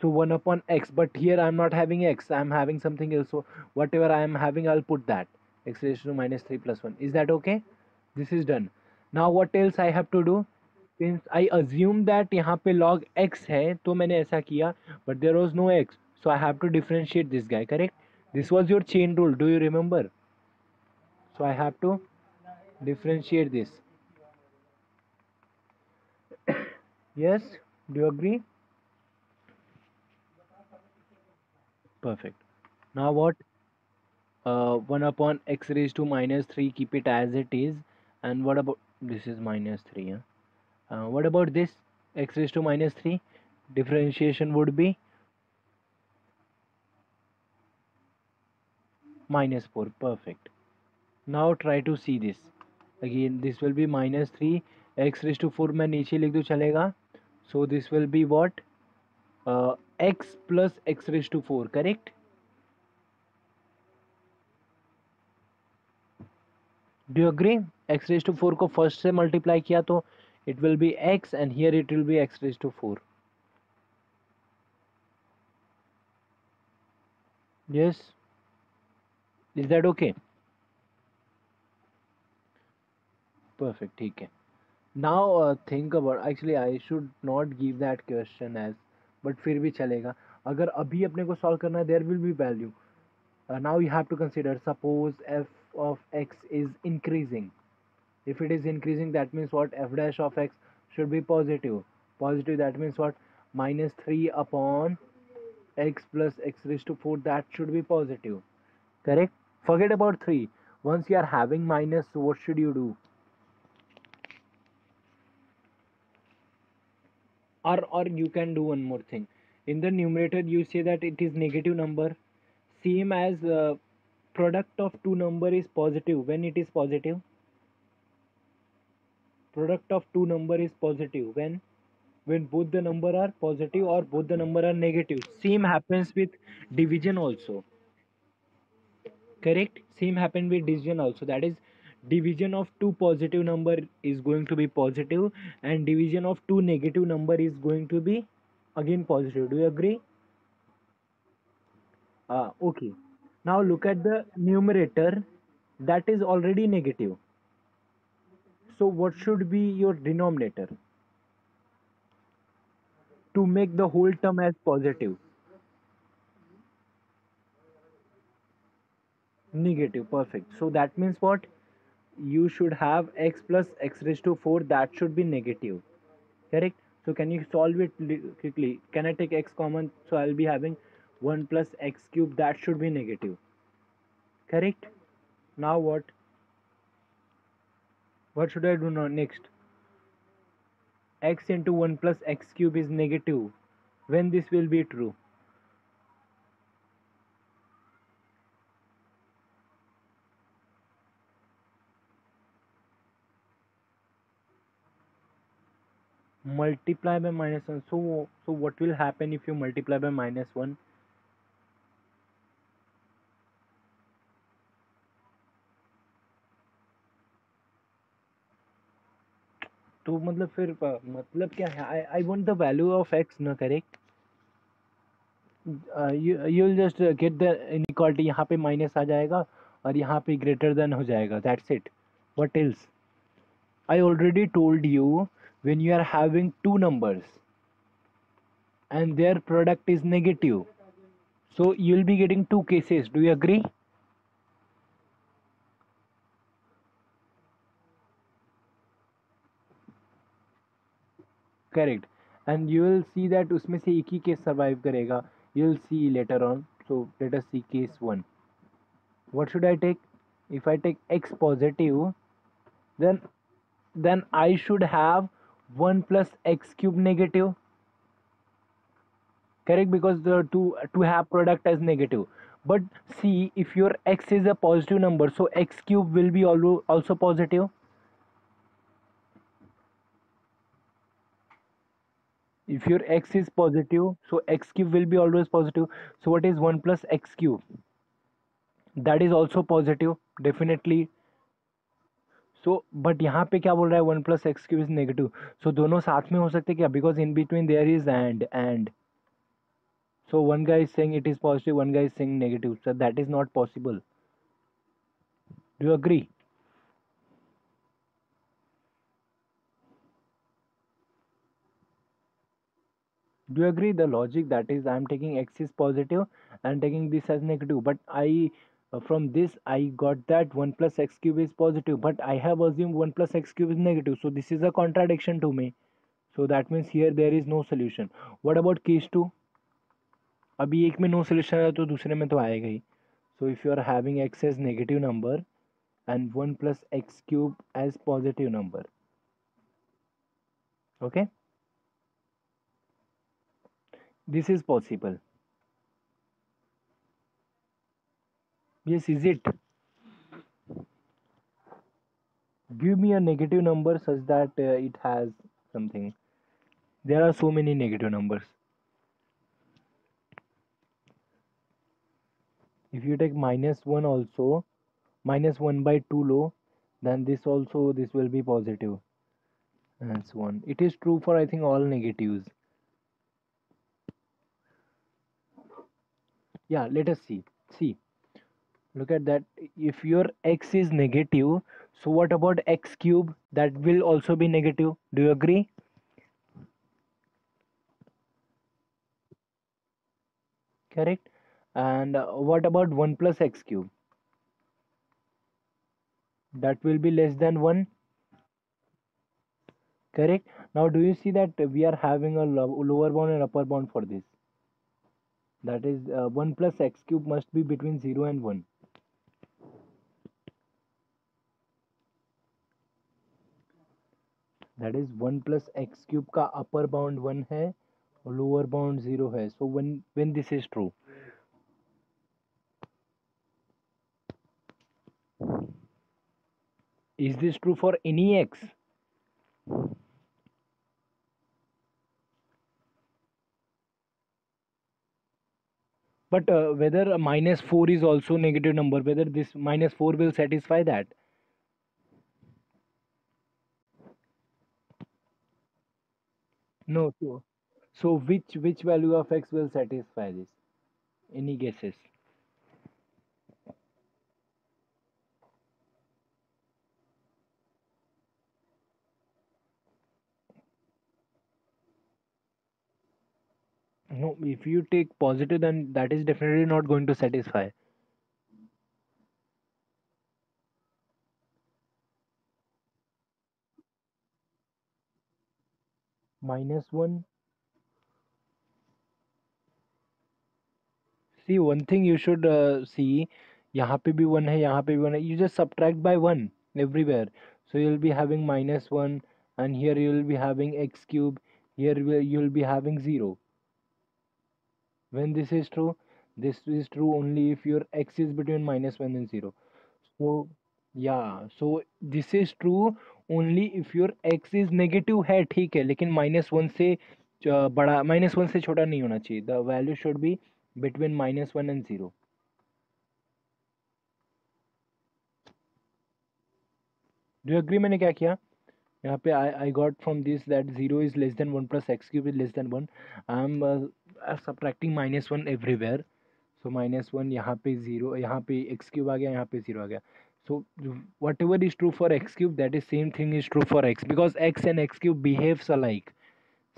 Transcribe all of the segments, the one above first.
So 1 upon x, but here I'm not having x, I'm having something else. So whatever I am having, I'll put that. X raised to minus 3 plus 1. Is that okay? This is done. Now what else I have to do? Since I assume that यहाँ पे log x है, तो मैंने ऐसा किया, but there was no x. So I have to differentiate this guy, correct? This was your chain rule, do you remember? So I have to differentiate this. Yes? Do you agree? Perfect. Now what? 1 upon x raised to minus 3, keep it as it is. And what about this? Is minus 3, huh? What about this? X raised to minus 3, differentiation would be minus 4. Perfect. Now try to see this. Again this will be minus 3, x raised to 4 मैं नीचे लिख दूँ चलेगा. So this will be what? X plus x raised to 4, correct? Do you agree? X raised to 4 को first से multiply किया तो it will be x, and here it will be x raised to 4. Yes? Is that okay? Perfect. ठीक है. Now think about, actually I should not give that question as, but फिर भी चलेगा. अगर अभी अपने को सॉल्व करना है, there will be value. Now you have to consider, suppose f of x is increasing. If it is increasing, that means what? F dash of x should be positive. Positive, that means what? Minus 3 upon x plus x raised to 4, that should be positive. Correct? Forget about 3. Once you are having minus, what should you do? Or you can do one more thing. In the numerator you say that it is negative number, same as product of two number is positive. When it is positive, product of two number is positive when both the number are positive or both the number are negative. Same happens with division also, correct? Same happen with division also. That is, division of two positive number is going to be positive, and division of two negative number is going to be again positive. Do you agree? Okay. Now look at the numerator, that is already negative. So what should be your denominator to make the whole term as positive? Negative. Perfect. So that means what? You should have x plus x raised to 4, that should be negative. Correct? So can you solve it quickly? Can I take x common? So I'll be having 1 plus x cube, that should be negative. Correct? Now what? What should I do now next? X into 1 plus x cube is negative. When this will be true? Multiply by minus 1. So what will happen if you multiply by minus 1? तो मतलब फिर मतलब क्या है? I want the value of x ना, correct? You'll just get the inequality. यहाँ पे minus आ जाएगा और यहाँ पे ग्रेटर देन हो जाएगा. That's it. What else? I already told you, when you are having two numbers and their product is negative, so you'll be getting two cases. Do you agree? Correct. And you will see that उसमें से एक ही case survive करेगा. You will see later on. So let us see case 1. What should I take? If I take x positive, then I should have 1 plus x cube negative. Correct? Because the to have product as negative. But see, if your x is a positive number, so x cube will be also positive. If your x is positive, so x cube will be always positive. So what is 1 plus x cube? That is also positive, definitely. So but यहाँ पे क्या बोल रहा है? 1 plus x cube is negative. So दोनों साथ में हो सकते क्या? Because in between there is and. So one guy is saying it is positive, one guy is saying negative. So that is not possible. Do you agree? Do you agree the logic, that is I'm taking x is positive and taking this as negative, but I from this I got that 1 plus x cube is positive, but I have assumed 1 plus x cube is negative, so this is a contradiction to me. So that means here there is no solution. What about case 2? अभी एक में no solution है तो दूसरे में तो आएगा ही. So if you are having x as negative number and 1 plus x cube as positive number, okay, this is possible. Yes, is it? Give me a negative number such that it has something. There are so many negative numbers. If you take minus 1 also, minus 1 by 2 low, then this also, this will be positive. That's 1. It is true for I think all negatives. Yeah, let us see. See, look at that. If your x is negative, so what about x cube? That will also be negative. Do you agree? Correct. And what about 1 plus x cube? That will be less than 1. Correct. Now, do you see that we are having a lower bound and upper bound for this? That is 1 plus x cube must be between 0 and 1. That is 1 plus x cube का upper bound 1 है और lower bound 0 है. So when this is true, is this true for any x? But whether minus 4 is also negative number, whether this minus 4 will satisfy that? No. So which value of x will satisfy this? Any guesses? No, if you take positive, then that is definitely not going to satisfy. Minus 1. See, one thing you should see, यहाँ पे भी 1 है, यहाँ पे भी 1 है. You just subtract by 1 everywhere. So you'll be having minus 1, and here you'll be having x cube. Here you'll be having 0. When this is true only if your x is between minus 1 and 0. So yeah, so this is true only if your x is negative है, ठीक है, लेकिन minus one से बड़ा, minus one से छोटा नहीं होना चाहिए. The value should be between minus one and zero. Do you agree मैंने क्या किया यहाँ पे? I got from this that zero is less than one plus x cube is less than one. I am subtracting minus one everywhere. So minus one यहाँ पे zero, यहाँ पे x cube आ गया, यहाँ पे जीरो आ गया. So whatever is true for x cube, that is same thing is true for x, because x and x cube behaves alike.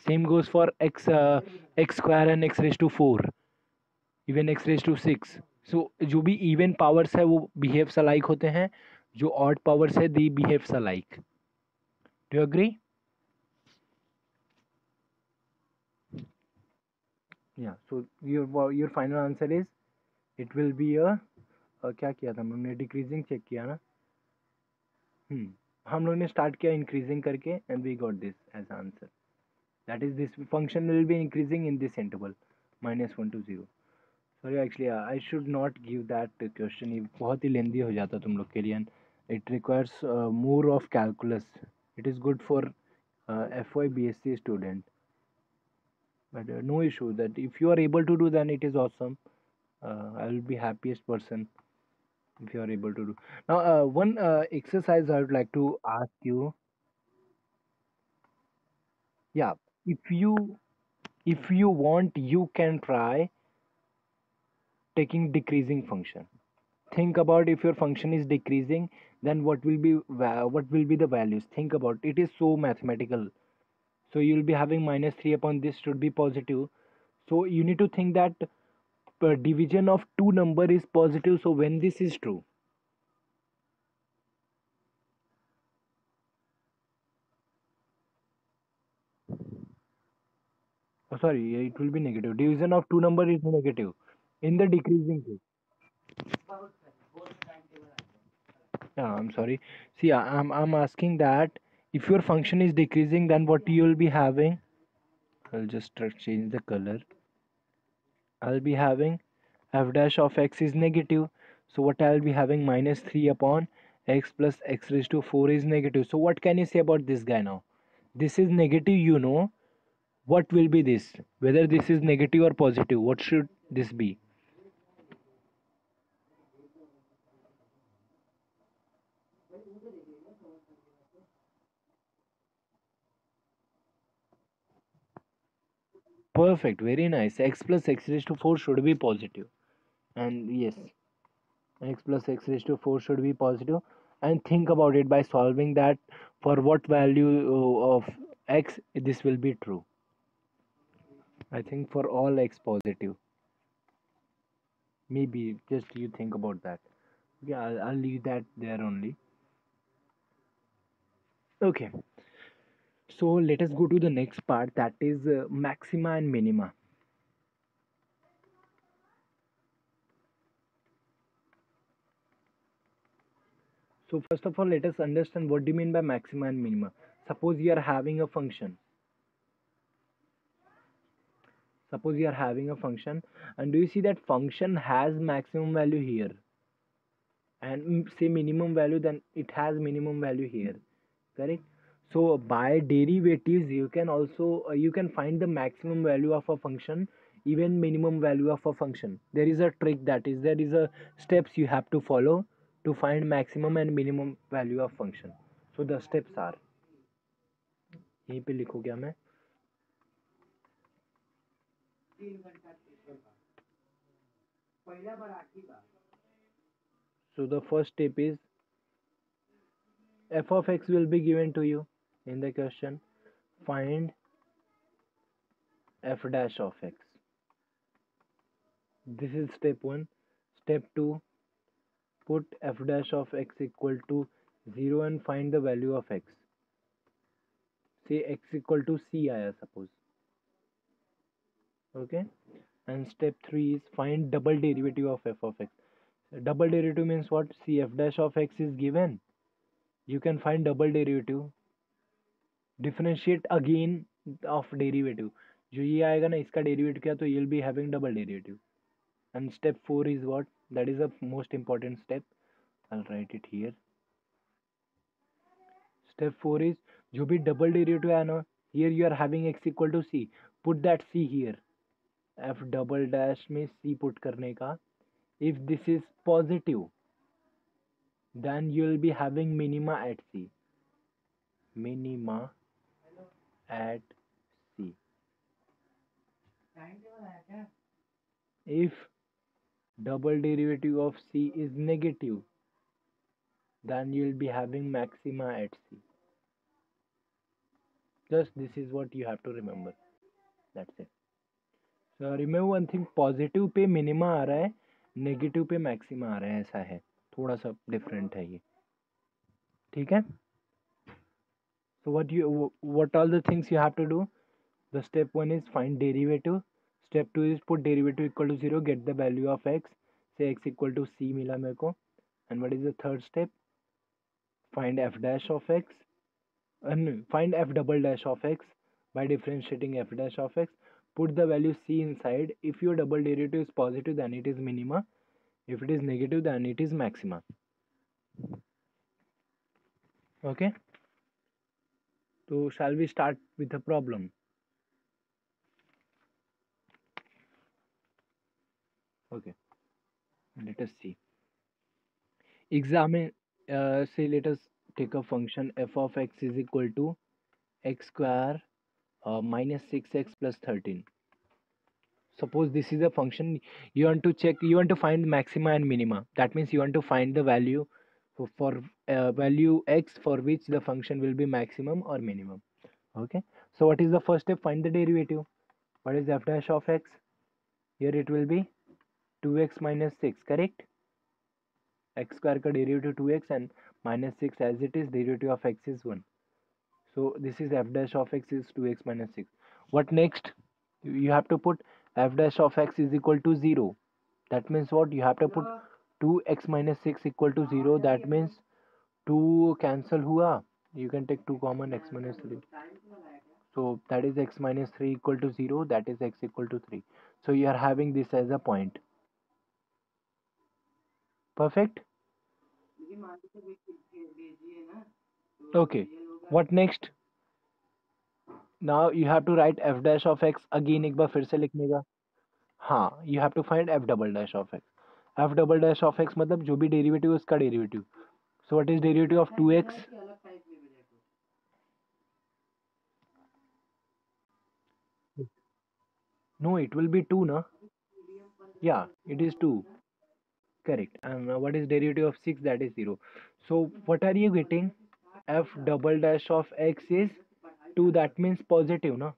Same goes for x square and x raised to 4, even x raised to 6. So जो भी even powers है वो behaves alike होते हैं, जो odd powers है they behaves alike. Do you agree? Yeah. So your final answer is it will be a क्या किया था हम लोगों ने? डिक्रीजिंग चेक किया ना. हम लोगों ने स्टार्ट किया इंक्रीजिंग करके and we got this as answer. That is, this function will be increasing in this interval minus 1 to 0. Sorry, actually I should not give that question. ये बहुत ही लेंदी हो जाता तुम लोग के लिए, and it requires more of calculus. It is good for FY BSc student, but no issue. That if you are able to do, then it is awesome. I will be happiest person if you are able to do. Now, one exercise I would like to ask you. Yeah, if you want, you can try. taking decreasing function. Think about if your function is decreasing, then what will be the values. Think about it, is so mathematical. So you'll be having minus 3 upon this should be positive. So you need to think that division of two number is positive. So when this is true, oh, sorry, it will be negative. Division of two number is negative in the decreasing case. Yeah, I'm sorry. See, I'm asking that if your function is decreasing, then what you'll be having? I'll just change the color. I'll be having f dash of x is negative. So what I'll be having, minus 3 upon x plus x raised to 4 is negative. So what can you say about this guy now? This is negative, you know. What will be this? Whether this is negative or positive, what should this be? Perfect, very nice. X plus x raised to 4 should be positive. And yes, x plus x raised to 4 should be positive. And think about it, by solving that, for what value of x this will be true. I think for all x positive. Maybe just you think about that. Yeah, I'll leave that there only. Okay, so let us go to the next part, that is maxima and minima. So first of all, let us understand what do you mean by maxima and minima. Suppose you are having a function. Suppose you are having a function, and do you see that function has maximum value here, and say minimum value, then it has minimum value here, correct? So by derivatives you can also you can find the maximum value of a function, even minimum value of a function. There is a trick, that is there is a steps you have to follow to find maximum and minimum value of function. So the steps are, यहीं पे लिखो क्या मैं. So the first step is, f of x will be given to you in the question. Find f dash of x. This is step 1. Step 2, put f dash of x equal to 0 and find the value of x. Say x equal to c I suppose. Okay. And step 3 is find double derivative of f of x. Double derivative means what? See, f dash of x is given. You can find double derivative. Differentiate again of derivative. जो ये आएगा ना, इसका derivative क्या, तो you'll be having double derivative. And step 4 is what? That is the most important step. I'll write it here. Step 4 is, जो भी double derivative है ना, here you are having x equal to c. Put that c here. f double dash में c put करने का. If this is positive, then you will be having minima at c. Minima at c. If double derivative of c is negative, then you will be having maxima at c. Just this is what you have to remember. That's it. So remember one thing, positive pay minima आ रहा है, negative पे maxima आ रहा है, ऐसा है, थोड़ा सा different है ये. ठीक है. So what all the things you have to do? The step 1 is find derivative. Step 2 is put derivative equal to 0, get the value of x. Say x equal to c मिला मेरे को. And what is the third step? Find f dash of x. No, find f double dash of x by differentiating f dash of x. Put the value c inside. If your double derivative is positive, then it is minima. If it is negative, then it is maxima. Okay. So shall we start with the problem? Okay. Let us see. Examine. Say let us take a function f of x is equal to x square minus 6x plus 13. suppose this is a function, you want to check, you want to find maxima and minima. That means you want to find the value for value x for which the function will be maximum or minimum. Okay, so what is the first step? Find the derivative. What is f dash of x? Here it will be 2x minus 6, correct? X square का derivative 2x and minus 6 as it is, derivative of x is 1. So this is f dash of x is 2x minus 6. What next? You have to put f dash of x is equal to 0. That means what? You have to put 2x minus 6 equal to 0. That means 2 cancel हुआ. You can take 2 common, x minus 3. So that is x minus 3 equal to 0. That is x equal to 3. So you are having this as a point. Perfect? Okay. What next? Now you have to write f dash of x again. एक बार फिर से लिखने का. हाँ, you have to find f double dash of x. f double dash of x मतलब जो भी derivative उसका derivative. So what is derivative of 2x? No, it will be 2, na? Yeah, it is 2. Correct. And what is derivative of 6? That is 0. So what are you getting? F double dash of x is 2. That means positive, na?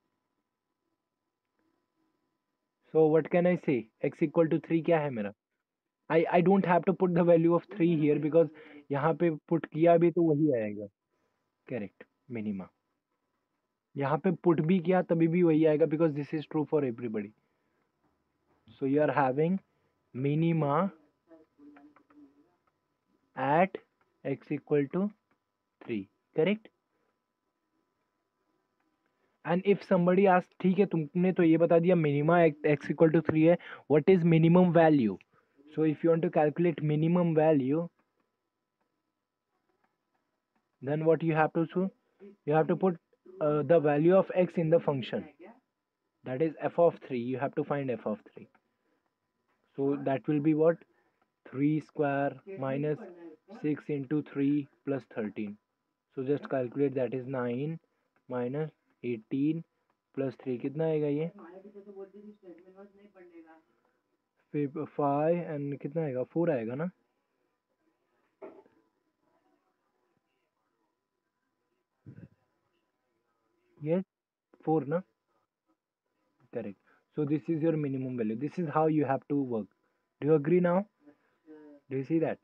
So what can I say? X equal to 3 क्या है मेरा? I don't have to put the value of 3 here because यहाँ पे put किया भी तो वही आएगा. Correct. Minima. यहाँ पे put भी किया तभी भी वही आएगा because this is true for everybody. So you are having minima at x equal to 3. Correct? And if somebody asks, ठीक है तुमने तो ये बता दिया minima x equal to 3 है, what is minimum value? So if you want to calculate minimum value, then what you have to do? You have to put the value of x in the function. That is f of 3. You have to find f of 3. So that will be what? 3 square minus 6 into 3 plus 13. So just calculate, that is 9 minus 18 plus 3. कितना आएगा ये? 5 and कितना आएगा? 4 आएगा ना? Yes, 4 na? Correct. So this is your minimum value. This is how you have to work. Do you agree now? Do you see that?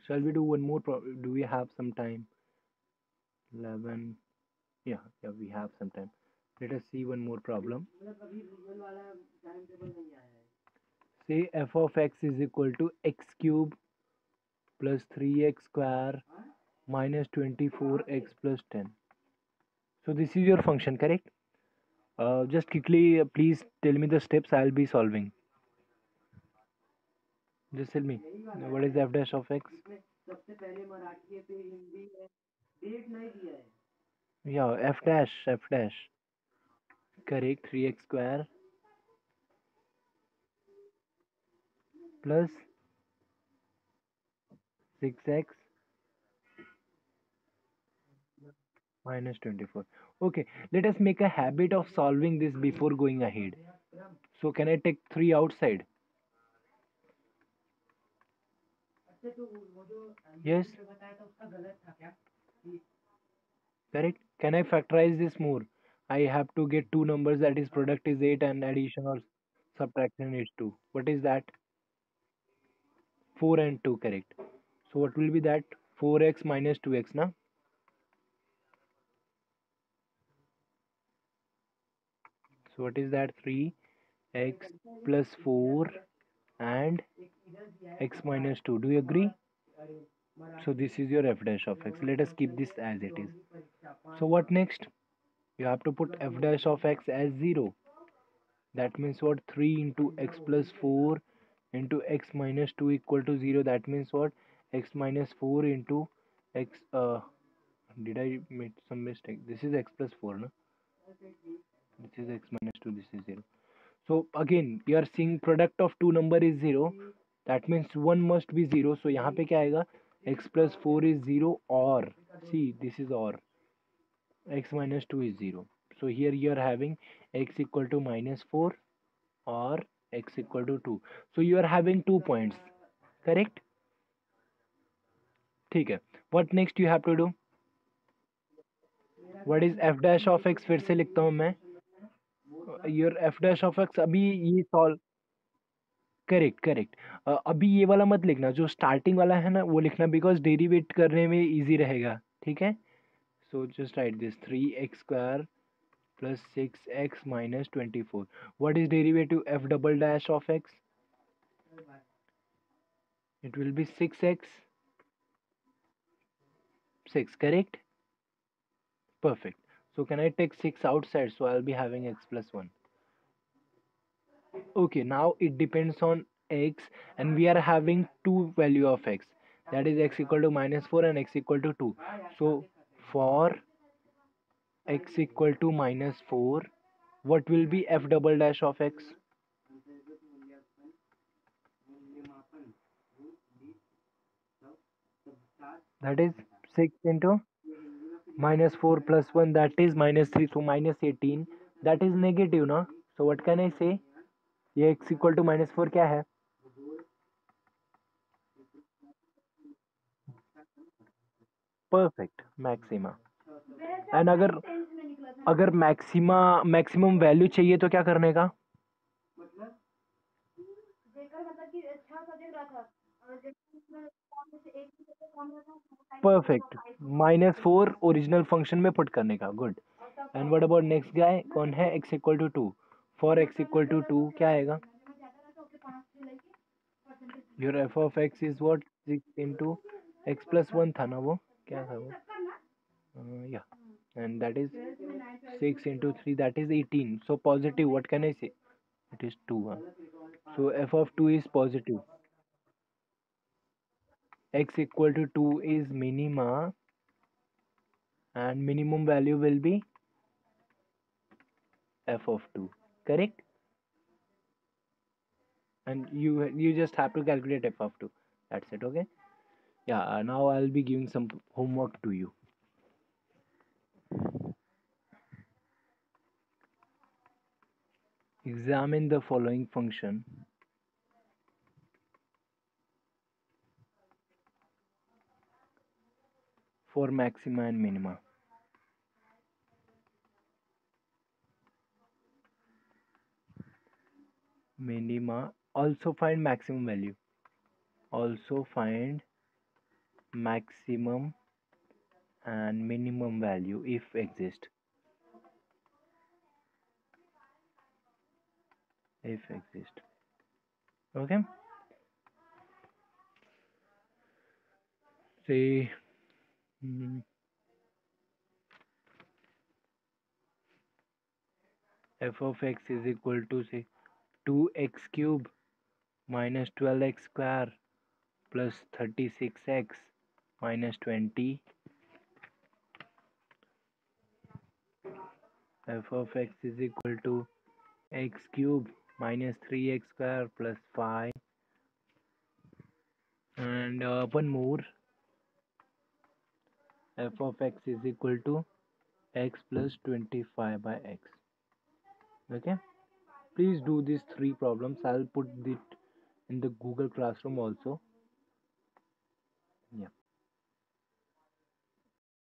Shall we do one more? Do we have some time? 11. Yeah, we have some time. Let us see one more problem. Say f of x is equal to x cube plus 3x square minus 24x plus 10. So this is your function, correct? Just quickly, please tell me the steps I'll be solving. Just tell me, what is f dash of x? Yeah, f dash. Correct, 3x square plus 6x minus 24. Okay, let us make a habit of solving this before going ahead. So can I take 3 outside? Yes. Correct. Can I factorize this more? I have to get two numbers, that is product is 8 and addition or subtraction is 2. What is that? 4 and 2, correct. So what will be that? 4x minus 2x, na? So what is that? 3x plus 4 and x minus 2. Do you agree? So this is your f dash of x. Let us keep this as it is. So what next? You have to put f dash of x as 0. That means what? 3 into x plus 4 into x minus 2 equal to 0. That means what? X minus 4 into x. Did I make some mistake? This is x plus 4, no? This is x minus 2. This is 0. So again, you are seeing product of two number is 0. That means one must be 0. So यहाँ पे क्या आएगा? X plus 4 is 0 or, see, this is or. x minus 2 is 0. So here you are having x equal to minus 4 or x equal to 2. So you are having 2 points, correct? ठीक है. What next you have to do? What is f dash of x? फिर से लिखता हूँ मैं. Your f dash of x अभी ये solve. Correct correct. अभी ये वाला मत लिखना, जो स्टार्टिंग वाला है ना वो लिखना, बिकॉज डेरिवेट करने में इजी रहेगा. ठीक है. So just right this 3x² plus 6x minus 24. What is derivative f double dash of x? It will be 6x. 6, correct? Perfect. So can I take 6 outside? So I'll be having x plus 1. Okay, now it depends on x, and we are having two value of x. That is x equal to minus 4 and x equal to 2. So for x equal to minus 4, what will be f double dash of x? That is 6 into minus 4 plus 1, that is minus 3, so minus 18. That is negative ना. So what can I say? ये x equal to minus 4 क्या है? Perfect, maxima. And अगर अगर maximum value चाहिए तो क्या करने का? परफेक्ट. माइनस 4 ओरिजिनल फंक्शन में पुट करने का. Good. And what about next guy? कौन है? x equal to 2. For x equal to 2 क्या आएगा? Your f of x is what? 6 into x plus 1 था ना वो? क्या था वो? या. And that is 6 into 3, that is 18. So positive, what can I say? It is 2. Huh? So f of 2 is positive. X equal to 2 is minima, and minimum value will be f of 2. Correct? And you just have to calculate f of 2. That's it, okay? Yeah, now I'll be giving some homework to you. Examine the following function for maxima and minima. Minima, also find maximum value. Also find maximum and minimum value if exist. If exist. Okay? Say f of x is equal to, say, 2x cube minus 12x square plus 36x minus 20. F of x is equal to x cube minus 3x square plus 5. And one more. F of x is equal to x plus 25 by x. Okay? Please do these three problems. I'll put it in the Google Classroom also. Yeah.